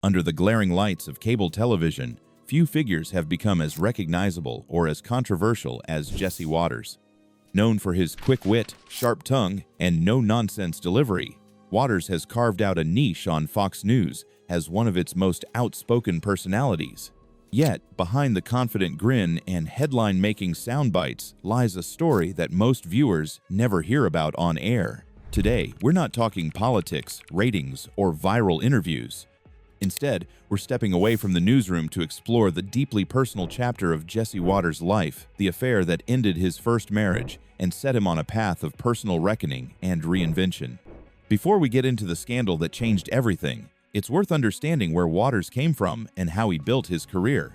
Under the glaring lights of cable television, few figures have become as recognizable or as controversial as Jesse Watters. Known for his quick wit, sharp tongue, and no-nonsense delivery, Watters has carved out a niche on Fox News as one of its most outspoken personalities. Yet, behind the confident grin and headline-making sound bites lies a story that most viewers never hear about on air. Today, we're not talking politics, ratings, or viral interviews. Instead, we're stepping away from the newsroom to explore the deeply personal chapter of Jesse Watters' life, the affair that ended his first marriage and set him on a path of personal reckoning and reinvention. Before we get into the scandal that changed everything, it's worth understanding where Watters came from and how he built his career.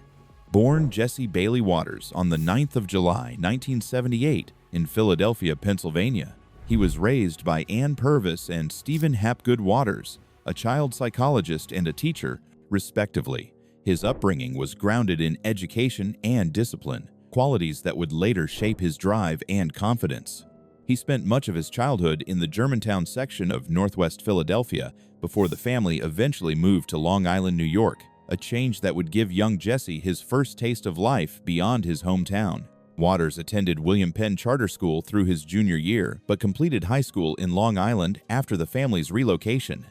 Born Jesse Bailey Watters on the 9th of July, 1978, in Philadelphia, Pennsylvania, he was raised by Ann Purvis and Stephen Hapgood Watters, a child psychologist and a teacher, respectively. His upbringing was grounded in education and discipline, qualities that would later shape his drive and confidence. He spent much of his childhood in the Germantown section of Northwest Philadelphia before the family eventually moved to Long Island, New York, a change that would give young Jesse his first taste of life beyond his hometown. Watters attended William Penn Charter School through his junior year, but completed high school in Long Island after the family's relocation.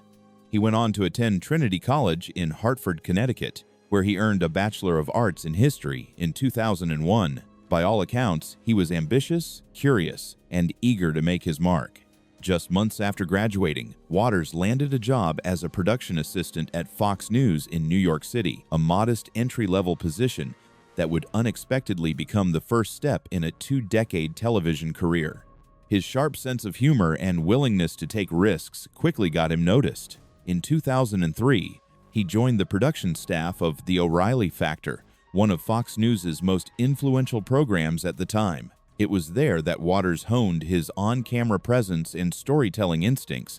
He went on to attend Trinity College in Hartford, Connecticut, where he earned a Bachelor of Arts in History in 2001. By all accounts, he was ambitious, curious, and eager to make his mark. Just months after graduating, Watters landed a job as a production assistant at Fox News in New York City, a modest entry-level position that would unexpectedly become the first step in a two-decade television career. His sharp sense of humor and willingness to take risks quickly got him noticed. In 2003, he joined the production staff of The O'Reilly Factor, one of Fox News' most influential programs at the time. It was there that Watters honed his on-camera presence and storytelling instincts.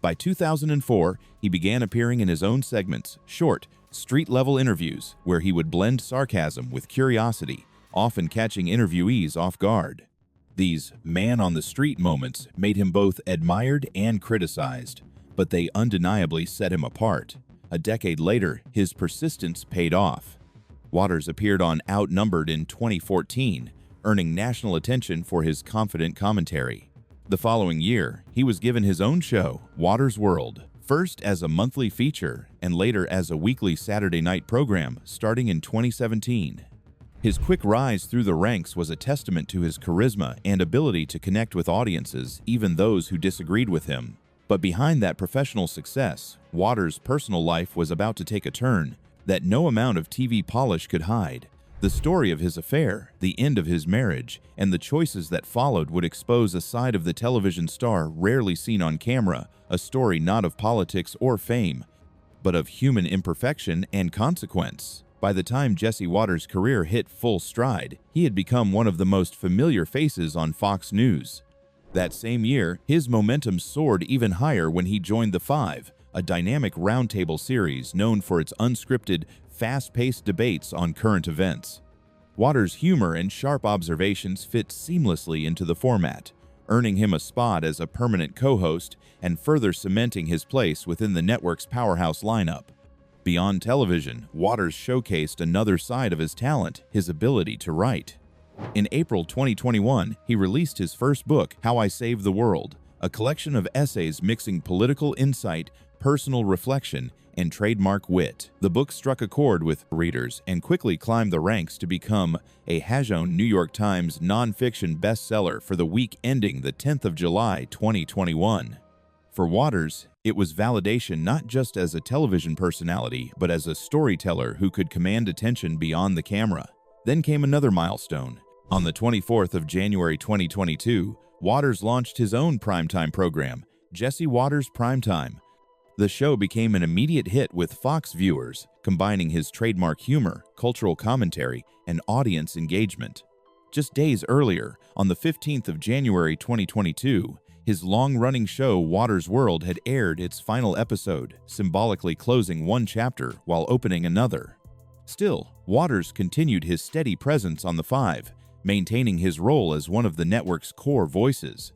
By 2004, he began appearing in his own segments, short, street-level interviews, where he would blend sarcasm with curiosity, often catching interviewees off guard. These man-on-the-street moments made him both admired and criticized, but they undeniably set him apart. A decade later, his persistence paid off. Watters appeared on Outnumbered in 2014, earning national attention for his confident commentary. The following year, he was given his own show, Watters' World, first as a monthly feature and later as a weekly Saturday night program starting in 2017. His quick rise through the ranks was a testament to his charisma and ability to connect with audiences, even those who disagreed with him. But behind that professional success, Watters' personal life was about to take a turn that no amount of TV polish could hide. The story of his affair, the end of his marriage, and the choices that followed would expose a side of the television star rarely seen on camera, a story not of politics or fame, but of human imperfection and consequence. By the time Jesse Watters' career hit full stride, he had become one of the most familiar faces on Fox News. That same year, his momentum soared even higher when he joined The Five, a dynamic roundtable series known for its unscripted, fast-paced debates on current events. Watters' humor and sharp observations fit seamlessly into the format, earning him a spot as a permanent co-host and further cementing his place within the network's powerhouse lineup. Beyond television, Watters showcased another side of his talent, his ability to write. In April 2021, he released his first book, How I Saved the World, a collection of essays mixing political insight, personal reflection, and trademark wit. The book struck a chord with readers and quickly climbed the ranks to become a Hajon New York Times nonfiction bestseller for the week ending the 10th of July, 2021. For Watters, it was validation not just as a television personality, but as a storyteller who could command attention beyond the camera. Then came another milestone. On the 24th of January 2022, Watters launched his own primetime program, Jesse Watters Primetime. The show became an immediate hit with Fox viewers, combining his trademark humor, cultural commentary, and audience engagement. Just days earlier, on the 15th of January 2022, his long-running show Watters' World had aired its final episode, symbolically closing one chapter while opening another. Still, Watters continued his steady presence on The Five, maintaining his role as one of the network's core voices.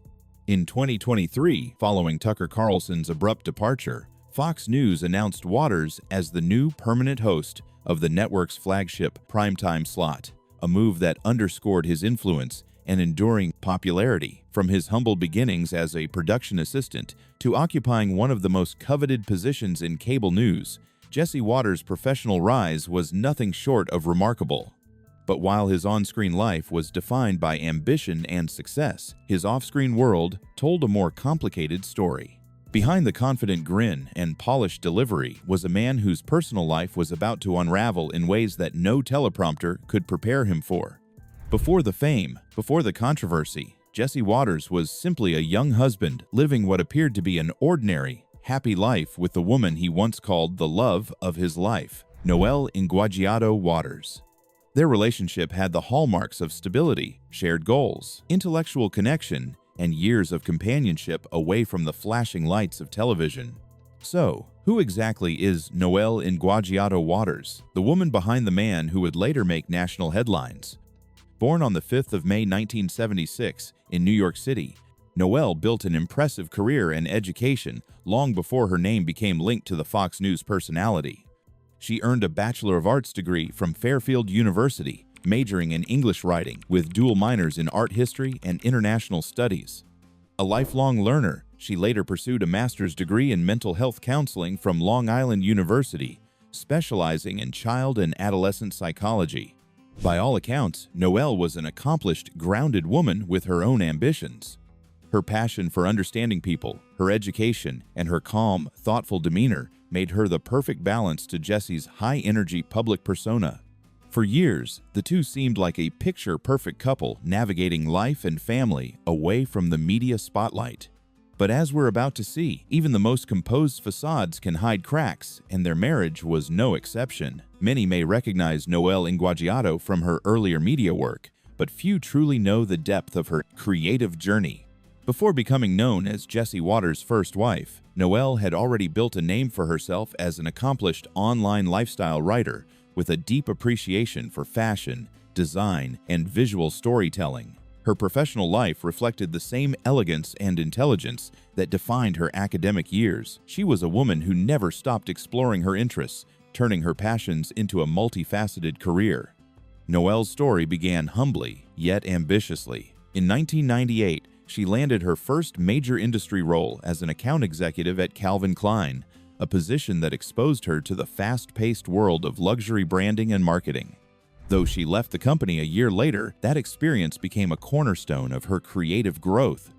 In 2023, following Tucker Carlson's abrupt departure, Fox News announced Waters as the new permanent host of the network's flagship primetime slot, a move that underscored his influence and enduring popularity. From his humble beginnings as a production assistant to occupying one of the most coveted positions in cable news, Jesse Waters' professional rise was nothing short of remarkable. But while his on-screen life was defined by ambition and success, his off-screen world told a more complicated story. Behind the confident grin and polished delivery was a man whose personal life was about to unravel in ways that no teleprompter could prepare him for. Before the fame, before the controversy, Jesse Waters was simply a young husband living what appeared to be an ordinary, happy life with the woman he once called the love of his life, Noelle Inguagiato Waters. Their relationship had the hallmarks of stability, shared goals, intellectual connection, and years of companionship away from the flashing lights of television. So, who exactly is Noelle Inguagiato Waters, the woman behind the man who would later make national headlines? Born on the 5th of May 1976 in New York City, Noelle built an impressive career and education long before her name became linked to the Fox News personality. She earned a Bachelor of Arts degree from Fairfield University, majoring in English writing with dual minors in art history and international studies. A lifelong learner, she later pursued a master's degree in mental health counseling from Long Island University, specializing in child and adolescent psychology. By all accounts, Noelle was an accomplished, grounded woman with her own ambitions. Her passion for understanding people, her education, and her calm, thoughtful demeanor made her the perfect balance to Jesse's high-energy public persona. For years, the two seemed like a picture-perfect couple navigating life and family away from the media spotlight. But as we're about to see, even the most composed facades can hide cracks, and their marriage was no exception. Many may recognize Noelle Inguagiato from her earlier media work, but few truly know the depth of her creative journey. Before becoming known as Jesse Waters' first wife, Noelle had already built a name for herself as an accomplished online lifestyle writer with a deep appreciation for fashion, design, and visual storytelling. Her professional life reflected the same elegance and intelligence that defined her academic years. She was a woman who never stopped exploring her interests, turning her passions into a multifaceted career. Noelle's story began humbly, yet ambitiously. In 1998, she landed her first major industry role as an account executive at Calvin Klein, a position that exposed her to the fast-paced world of luxury branding and marketing. Though she left the company a year later, that experience became a cornerstone of her creative growth.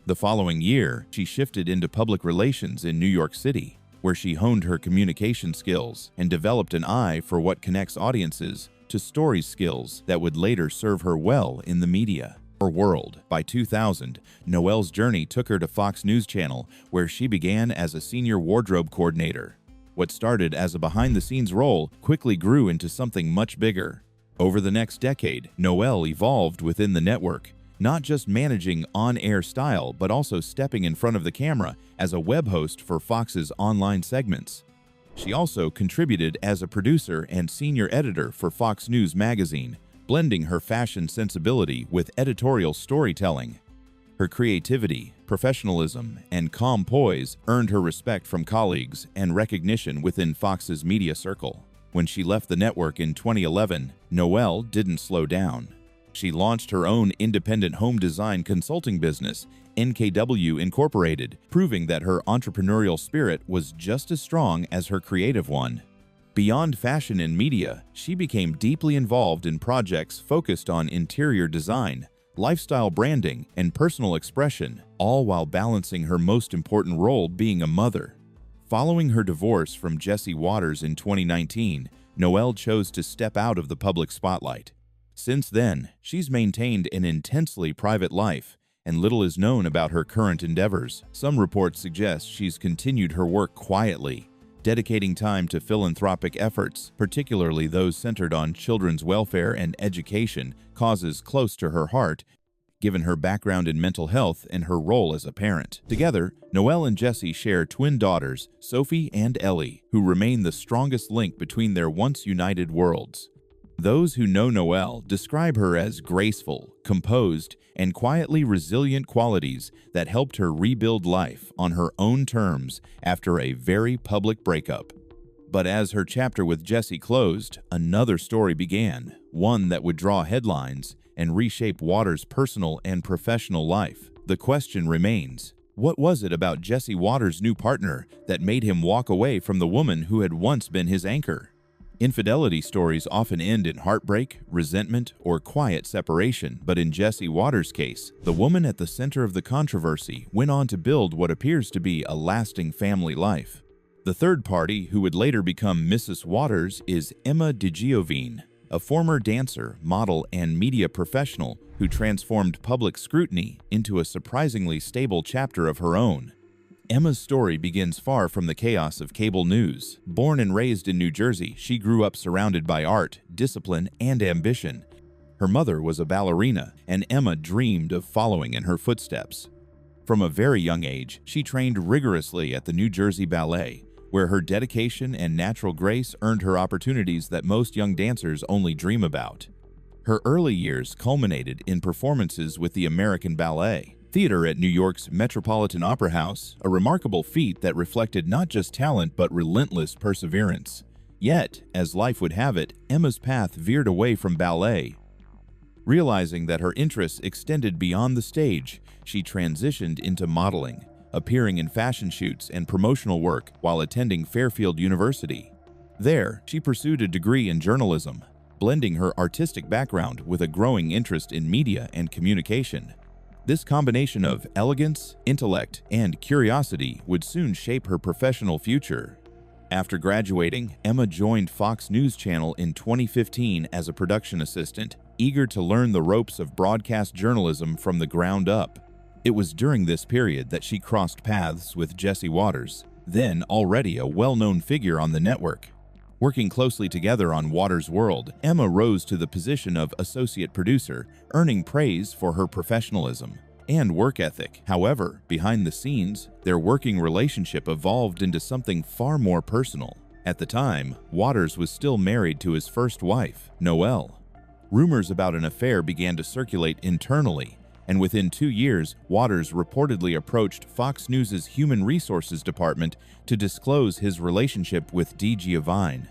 The following year, she shifted into public relations in New York City, where she honed her communication skills and developed an eye for what connects audiences to story skills that would later serve her well in the media world. By 2000, Noelle's journey took her to Fox News Channel, where she began as a senior wardrobe coordinator. What started as a behind-the-scenes role quickly grew into something much bigger. Over the next decade, Noelle evolved within the network, not just managing on-air style, but also stepping in front of the camera as a web host for Fox's online segments. She also contributed as a producer and senior editor for Fox News magazine, blending her fashion sensibility with editorial storytelling. Her creativity, professionalism, and calm poise earned her respect from colleagues and recognition within Fox's media circle. When she left the network in 2011, Noelle didn't slow down. She launched her own independent home design consulting business, NKW Incorporated, proving that her entrepreneurial spirit was just as strong as her creative one. Beyond fashion and media, she became deeply involved in projects focused on interior design, lifestyle branding, and personal expression, all while balancing her most important role being a mother. Following her divorce from Jesse Waters in 2019, Noelle chose to step out of the public spotlight. Since then, she's maintained an intensely private life, and little is known about her current endeavors. Some reports suggest she's continued her work quietly, dedicating time to philanthropic efforts, particularly those centered on children's welfare and education, causes close to her heart, given her background in mental health and her role as a parent. Together, Noelle and Jesse share twin daughters, Sophie and Ellie, who remain the strongest link between their once united worlds. Those who know Noelle describe her as graceful, composed, and quietly resilient qualities that helped her rebuild life on her own terms after a very public breakup. But as her chapter with Jesse closed, another story began, one that would draw headlines and reshape Waters' personal and professional life. The question remains, what was it about Jesse Waters' new partner that made him walk away from the woman who had once been his anchor? Infidelity stories often end in heartbreak, resentment, or quiet separation, but in Jesse Waters' case, the woman at the center of the controversy went on to build what appears to be a lasting family life. The third party, who would later become Mrs. Waters, is Emma DiGiovine, a former dancer, model, and media professional who transformed public scrutiny into a surprisingly stable chapter of her own. Emma's story begins far from the chaos of cable news. Born and raised in New Jersey, she grew up surrounded by art, discipline, and ambition. Her mother was a ballerina, and Emma dreamed of following in her footsteps. From a very young age, she trained rigorously at the New Jersey Ballet, where her dedication and natural grace earned her opportunities that most young dancers only dream about. Her early years culminated in performances with the American Ballet Theater at New York's Metropolitan Opera House, a remarkable feat that reflected not just talent but relentless perseverance. Yet, as life would have it, Emma's path veered away from ballet. Realizing that her interests extended beyond the stage, she transitioned into modeling, appearing in fashion shoots and promotional work while attending Fairfield University. There, she pursued a degree in journalism, blending her artistic background with a growing interest in media and communication. This combination of elegance, intellect, and curiosity would soon shape her professional future. After graduating, Emma joined Fox News Channel in 2015 as a production assistant, eager to learn the ropes of broadcast journalism from the ground up. It was during this period that she crossed paths with Jesse Waters, then already a well-known figure on the network. Working closely together on Waters' World, Emma rose to the position of associate producer, earning praise for her professionalism and work ethic. However, behind the scenes, their working relationship evolved into something far more personal. At the time, Waters was still married to his first wife, Noelle. Rumors about an affair began to circulate internally, and within 2 years, Waters reportedly approached Fox News' Human Resources Department to disclose his relationship with DiGiovine.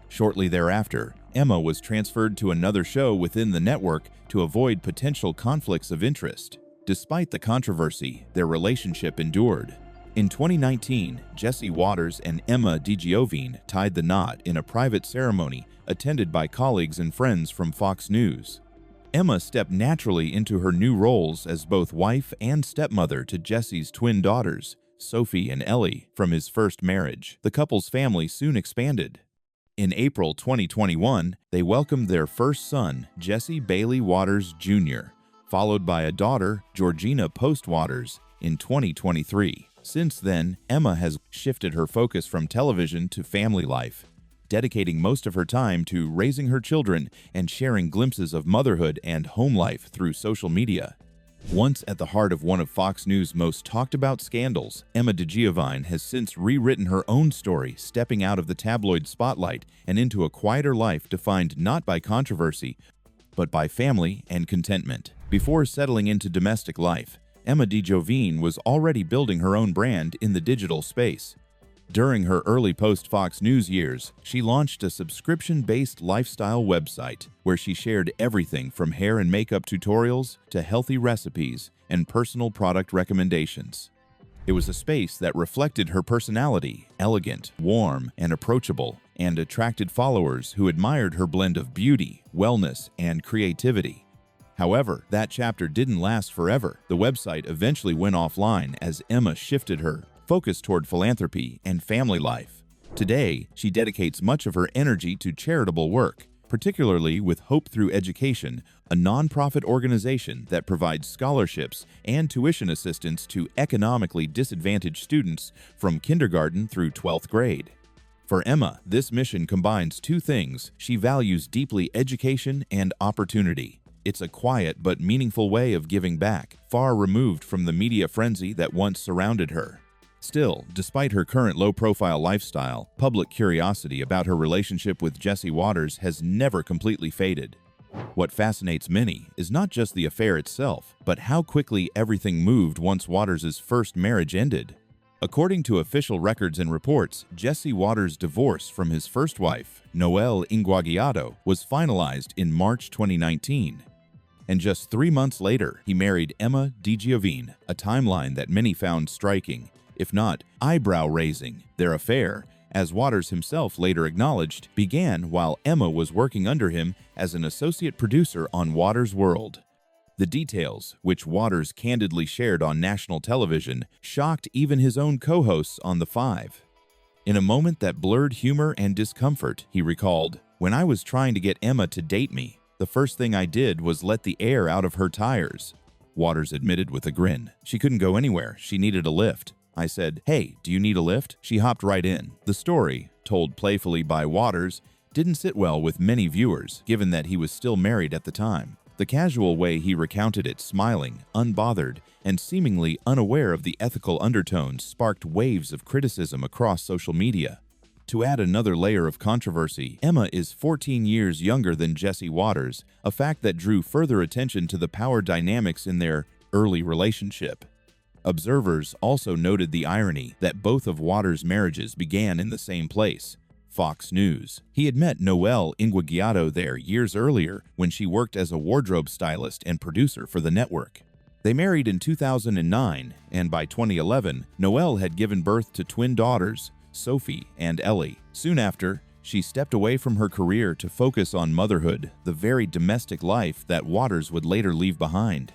Shortly thereafter, Emma was transferred to another show within the network to avoid potential conflicts of interest. Despite the controversy, their relationship endured. In 2019, Jesse Waters and Emma DiGiovine tied the knot in a private ceremony attended by colleagues and friends from Fox News. Emma stepped naturally into her new roles as both wife and stepmother to Jesse's twin daughters, Sophie and Ellie, from his first marriage. The couple's family soon expanded. In April 2021, they welcomed their first son, Jesse Bailey Waters Jr., followed by a daughter, Georgina Post Waters, in 2023. Since then, Emma has shifted her focus from television to family life, dedicating most of her time to raising her children and sharing glimpses of motherhood and home life through social media. Once at the heart of one of Fox News' most talked-about scandals, Emma DiGiovine has since rewritten her own story, stepping out of the tabloid spotlight and into a quieter life defined not by controversy, but by family and contentment. Before settling into domestic life, Emma DiGiovine was already building her own brand in the digital space. During her early post-Fox News years, she launched a subscription-based lifestyle website where she shared everything from hair and makeup tutorials to healthy recipes and personal product recommendations. It was a space that reflected her personality, elegant, warm, and approachable, and attracted followers who admired her blend of beauty, wellness, and creativity. However, that chapter didn't last forever. The website eventually went offline as Emma shifted her focus toward philanthropy and family life. Today, she dedicates much of her energy to charitable work, particularly with Hope Through Education, a nonprofit organization that provides scholarships and tuition assistance to economically disadvantaged students from kindergarten through 12th grade. For Emma, this mission combines two things. She values deeply education and opportunity. It's a quiet but meaningful way of giving back, far removed from the media frenzy that once surrounded her. Still, despite her current low-profile lifestyle, public curiosity about her relationship with Jesse Waters has never completely faded. What fascinates many is not just the affair itself, but how quickly everything moved once Waters' first marriage ended. According to official records and reports, Jesse Waters' divorce from his first wife, Noelle Inguagiato, was finalized in March 2019. And just 3 months later, he married Emma DiGiovine, a timeline that many found striking, if not eyebrow-raising. Their affair, as Waters himself later acknowledged, began while Emma was working under him as an associate producer on Waters' World. The details, which Waters candidly shared on national television, shocked even his own co-hosts on The Five. In a moment that blurred humor and discomfort, he recalled, "When I was trying to get Emma to date me, the first thing I did was let the air out of her tires." Waters admitted with a grin. "She couldn't go anywhere. She needed a lift. I said, 'Hey, do you need a lift?' She hopped right in." The story, told playfully by Waters, didn't sit well with many viewers, given that he was still married at the time. The casual way he recounted it, smiling, unbothered, and seemingly unaware of the ethical undertones, sparked waves of criticism across social media. To add another layer of controversy, Emma is 14 years younger than Jesse Waters, a fact that drew further attention to the power dynamics in their early relationship. Observers also noted the irony that both of Waters' marriages began in the same place, Fox News. He had met Noelle Inguagiato there years earlier when she worked as a wardrobe stylist and producer for the network. They married in 2009, and by 2011, Noelle had given birth to twin daughters, Sophie and Ellie. Soon after, she stepped away from her career to focus on motherhood, the very domestic life that Waters would later leave behind.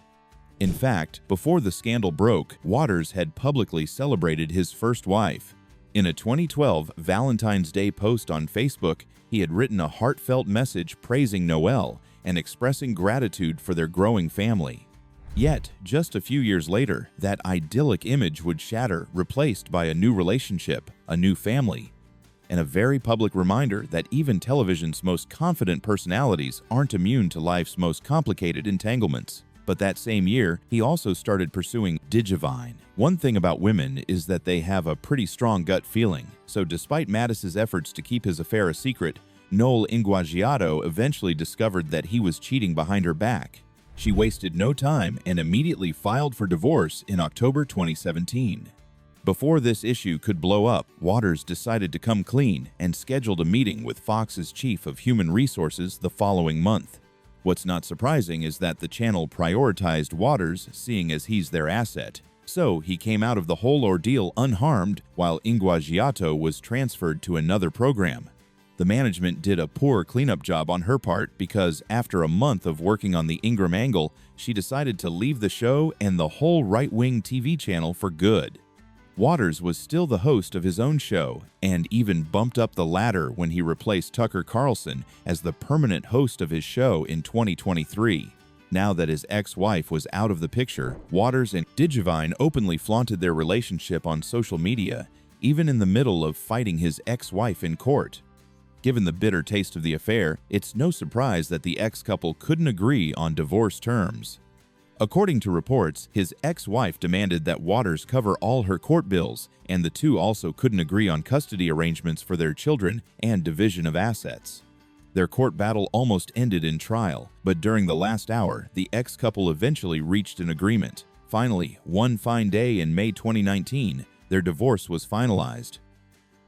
In fact, before the scandal broke, Waters had publicly celebrated his first wife. In a 2012 Valentine's Day post on Facebook, he had written a heartfelt message praising Noelle and expressing gratitude for their growing family. Yet, just a few years later, that idyllic image would shatter, replaced by a new relationship, a new family, and a very public reminder that even television's most confident personalities aren't immune to life's most complicated entanglements. But that same year, he also started pursuing DiGiovine. One thing about women is that they have a pretty strong gut feeling, so despite Mattis's efforts to keep his affair a secret, Noelle Inguagiato eventually discovered that he was cheating behind her back. She wasted no time and immediately filed for divorce in October 2017. Before this issue could blow up, Waters decided to come clean and scheduled a meeting with Fox's chief of human resources the following month. What's not surprising is that the channel prioritized Waters, seeing as he's their asset. So he came out of the whole ordeal unharmed, while Inguagiato was transferred to another program. The management did a poor cleanup job on her part because after a month of working on the Ingram angle, she decided to leave the show and the whole right-wing TV channel for good. Waters was still the host of his own show and even bumped up the ladder when he replaced Tucker Carlson as the permanent host of his show in 2023. Now that his ex-wife was out of the picture, Waters and DiGiovine openly flaunted their relationship on social media, even in the middle of fighting his ex-wife in court. Given the bitter taste of the affair, it's no surprise that the ex-couple couldn't agree on divorce terms. According to reports, his ex-wife demanded that Waters cover all her court bills, and the two also couldn't agree on custody arrangements for their children and division of assets. Their court battle almost ended in trial, but during the last hour, the ex-couple eventually reached an agreement. Finally, one fine day in May 2019, their divorce was finalized.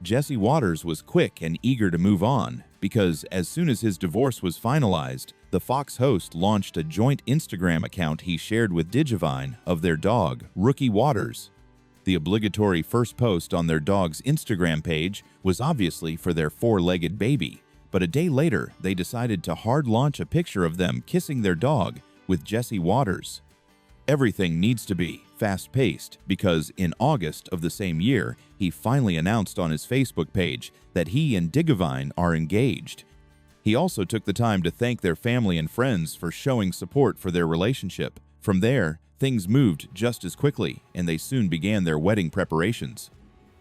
Jesse Waters was quick and eager to move on, because as soon as his divorce was finalized, the Fox host launched a joint Instagram account he shared with DiGiovine of their dog, Rookie Waters. The obligatory first post on their dog's Instagram page was obviously for their four-legged baby, but a day later, they decided to hard launch a picture of them kissing their dog with Jesse Waters. Everything needs to be fast-paced because in August of the same year, he finally announced on his Facebook page that he and DiGiovine are engaged. He also took the time to thank their family and friends for showing support for their relationship. From there, things moved just as quickly, and they soon began their wedding preparations.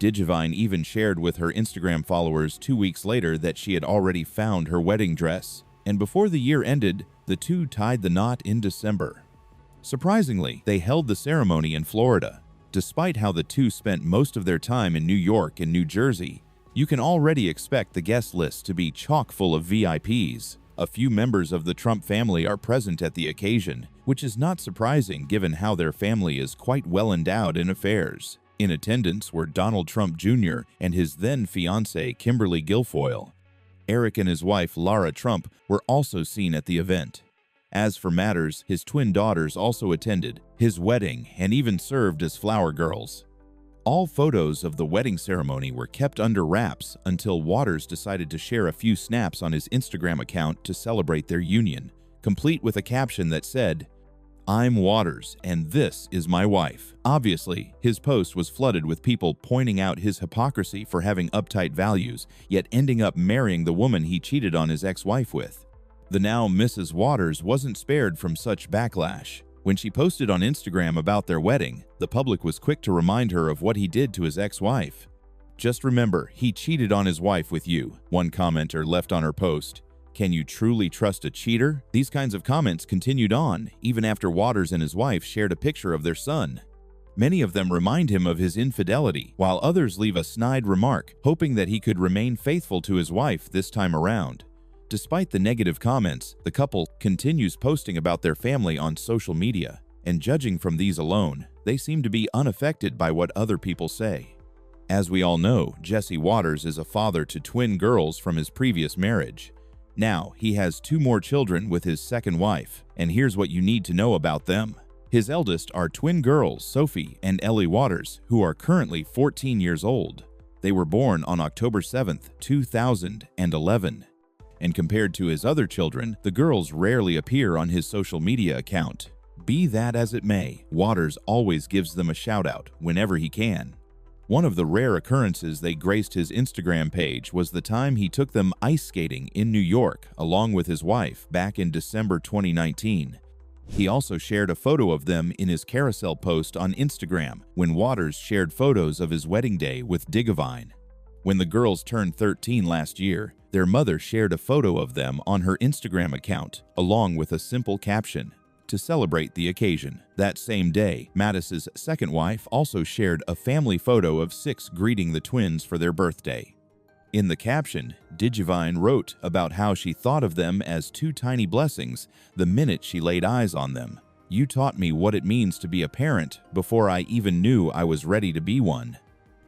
DiGiovine even shared with her Instagram followers 2 weeks later that she had already found her wedding dress. And before the year ended, the two tied the knot in December. Surprisingly, they held the ceremony in Florida. Despite how the two spent most of their time in New York and New Jersey, you can already expect the guest list to be chock full of VIPs. A few members of the Trump family are present at the occasion, which is not surprising given how their family is quite well endowed in affairs. In attendance were Donald Trump Jr. and his then-fiancée Kimberly Guilfoyle. Eric and his wife Lara Trump were also seen at the event. As for matters, his twin daughters also attended his wedding and even served as flower girls. All photos of the wedding ceremony were kept under wraps until Waters decided to share a few snaps on his Instagram account to celebrate their union, complete with a caption that said, "I'm Waters, and this is my wife." Obviously, his post was flooded with people pointing out his hypocrisy for having uptight values, yet ending up marrying the woman he cheated on his ex-wife with. The now Mrs. Waters wasn't spared from such backlash. When she posted on Instagram about their wedding, the public was quick to remind her of what he did to his ex-wife. "Just remember, he cheated on his wife with you," one commenter left on her post. "Can you truly trust a cheater?" These kinds of comments continued on, even after Waters and his wife shared a picture of their son. Many of them remind him of his infidelity, while others leave a snide remark, hoping that he could remain faithful to his wife this time around. Despite the negative comments, the couple continues posting about their family on social media, and judging from these alone, they seem to be unaffected by what other people say. As we all know, Jesse Waters is a father to twin girls from his previous marriage. Now, he has 2 more children with his second wife, and here's what you need to know about them. His eldest are twin girls, Sophie and Ellie Waters, who are currently 14 years old. They were born on October 7th, 2011. And compared to his other children, the girls rarely appear on his social media account. Be that as it may, Waters always gives them a shout-out whenever he can. One of the rare occurrences they graced his Instagram page was the time he took them ice skating in New York along with his wife back in December 2019. He also shared a photo of them in his carousel post on Instagram when Waters shared photos of his wedding day with DiGiovine. When the girls turned 13 last year, their mother shared a photo of them on her Instagram account, along with a simple caption, "To celebrate the occasion." That same day, Mattis's second wife also shared a family photo of 6 greeting the twins for their birthday. In the caption, DiGiovine wrote about how she thought of them as 2 tiny blessings the minute she laid eyes on them. "You taught me what it means to be a parent before I even knew I was ready to be one."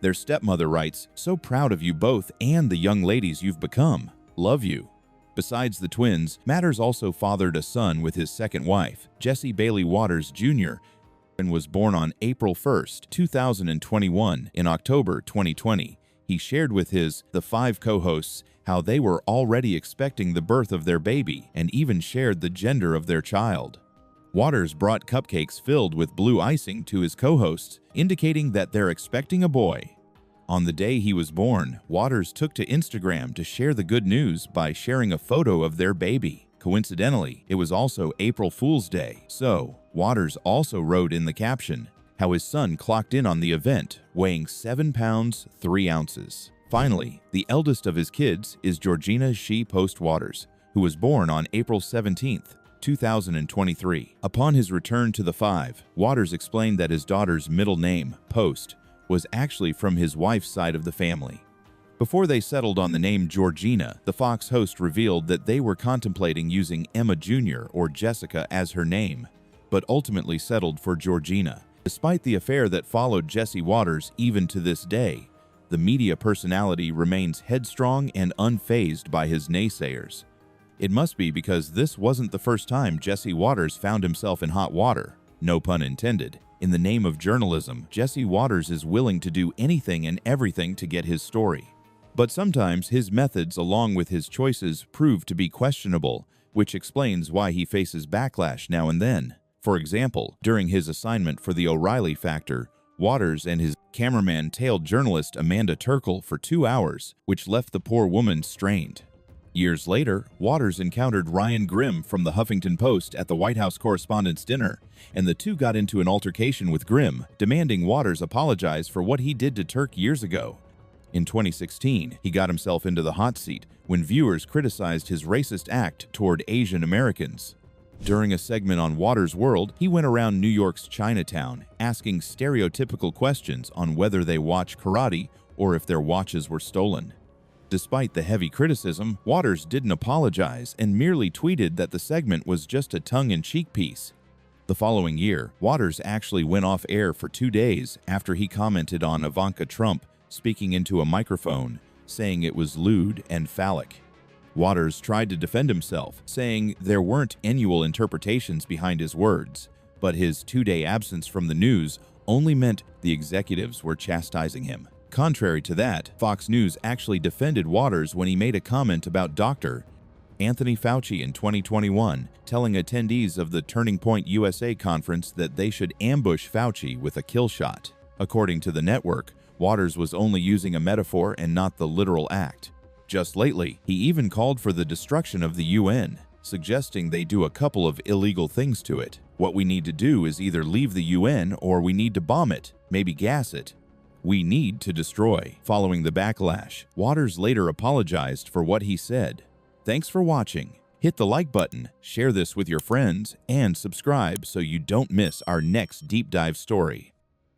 Their stepmother writes, "So proud of you both and the young ladies you've become. Love you." Besides the twins, Matters also fathered a son with his second wife, Jesse Bailey Waters Jr., and was born on April 1st, 2021. In October 2020, he shared with the 5 co-hosts how they were already expecting the birth of their baby and even shared the gender of their child. Waters brought cupcakes filled with blue icing to his co-hosts, indicating that they're expecting a boy. On the day he was born, Waters took to Instagram to share the good news by sharing a photo of their baby. Coincidentally, it was also April Fool's Day, so Waters also wrote in the caption how his son clocked in on the event, weighing 7 pounds 3 ounces. Finally, the eldest of his kids is Georgina She Post Waters, who was born on April 17th. 2023. Upon his return to the 5, Waters explained that his daughter's middle name, Post, was actually from his wife's side of the family. Before they settled on the name Georgina, the Fox host revealed that they were contemplating using Emma Jr. or Jessica as her name, but ultimately settled for Georgina. Despite the affair that followed Jesse Waters even to this day, the media personality remains headstrong and unfazed by his naysayers. It must be because this wasn't the first time Jesse Waters found himself in hot water, no pun intended. In the name of journalism, Jesse Waters is willing to do anything and everything to get his story. But sometimes his methods along with his choices prove to be questionable, which explains why he faces backlash now and then. For example, during his assignment for the O'Reilly Factor, Waters and his cameraman tailed journalist Amanda Turkle for 2 hours, which left the poor woman strained. Years later, Waters encountered Ryan Grim from the Huffington Post at the White House Correspondents' Dinner, and the two got into an altercation with Grim, demanding Waters apologize for what he did to Turk years ago. In 2016, he got himself into the hot seat when viewers criticized his racist act toward Asian Americans. During a segment on Waters World, he went around New York's Chinatown, asking stereotypical questions on whether they watch karate or if their watches were stolen. Despite the heavy criticism, Waters didn't apologize and merely tweeted that the segment was just a tongue-in-cheek piece. The following year, Waters actually went off air for 2 days after he commented on Ivanka Trump speaking into a microphone, saying it was lewd and phallic. Waters tried to defend himself, saying there weren't annual interpretations behind his words, but his 2-day absence from the news only meant the executives were chastising him. Contrary to that, Fox News actually defended Waters when he made a comment about Dr. Anthony Fauci in 2021, telling attendees of the Turning Point USA conference that they should ambush Fauci with a kill shot. According to the network, Waters was only using a metaphor and not the literal act. Just lately, he even called for the destruction of the UN, suggesting they do a couple of illegal things to it. What we need to do is either leave the UN or we need to bomb it, maybe gas it. We need to destroy. Following the backlash, Waters later apologized for what he said. Thanks for watching. Hit the like button, share this with your friends, and subscribe so you don't miss our next deep dive story.